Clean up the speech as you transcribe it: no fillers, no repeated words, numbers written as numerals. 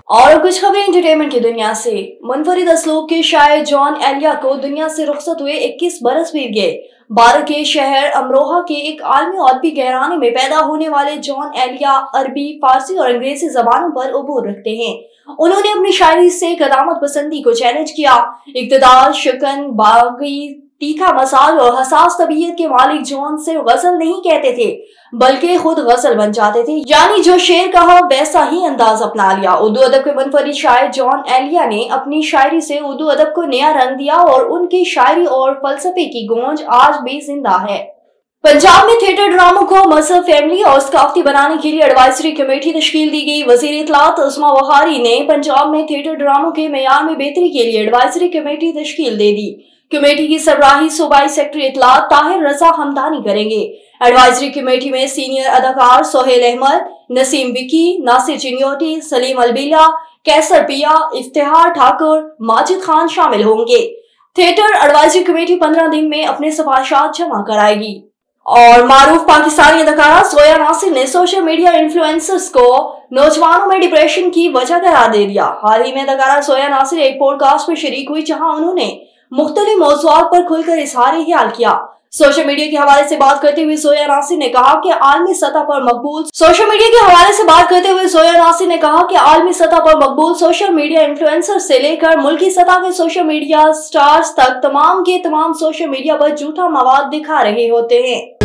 और कुछ खबरें एंटरटेनमेंट की दुनिया से। मुनफरिद असलूब के शायर जॉन एलिया को दुनिया से रुखसत हुए 21 बरस बीत गए। भारत के शहर अमरोहा के एक आलमी और अदबी घराने में पैदा होने वाले जॉन एलिया अरबी, फारसी और अंग्रेजी जबानों पर अबूर रखते हैं। उन्होंने अपनी शायरी से कदामत पसंदी को चैलेंज किया। इक़्तिदार, शिकन, बागी, तीखा मसाज और हसास तबीयत के मालिक जॉन सिर्फ गजल नहीं कहते थे बल्कि खुद गजल बन जाते थे, यानी जो शेर कहा वैसा ही अंदाज अपना लिया। उर्दू अदब के मुनफरिद शायर जॉन एलिया ने अपनी शायरी से उर्दू अदब को नया रंग दिया और उनकी शायरी और फलसफे की गूंज आज भी जिंदा है। पंजाब में थिएटर ड्रामों को मजहब, फैमिली और सकाफती बनाने के लिए एडवाइजरी कमेटी तश्कील दी गई। वजीर इत्तलात उस्मा बहारी ने पंजाब में थिएटर ड्रामों के मेयार में बेहतरी के लिए एडवाइजरी कमेटी तश्कील दे दी। कमेटी की सरबराही सूबाई सेक्रेटरी इत्तलात ताहिर रजा हमदानी करेंगे। एडवाइजरी कमेटी में सीनियर अदाकार सोहेल अहमद, नसीम विकी, नासिर चिन्योटी, सलीम अलबिला, कैसर पिया, इफ्तिहार ठाकुर, माजिद खान शामिल होंगे। थिएटर एडवाइजरी कमेटी 15 दिन में अपने सिफारिशात जमा कराएगी। और मारूफ पाकिस्तानी अदाकारा जोया नासिर ने सोशल मीडिया इन्फ्लुएंसर्स को नौजवानों में डिप्रेशन की वजह करार दे दिया। हाल ही में अदाकारा जोया नासिर एक पॉडकास्ट में शरीक हुई जहां उन्होंने मुख्तलिफ मौज़ूआत पर खुलकर इज़हार ख्याल किया। सोशल मीडिया के हवाले से बात करते हुए जोया नासिर ने कहा कि आलमी सतह पर मकबूल सोशल मीडिया इन्फ्लुएंसर से लेकर मुल्की सतह के सोशल मीडिया स्टार्स तक तमाम के तमाम सोशल मीडिया पर झूठा मवाद दिखा रहे होते हैं।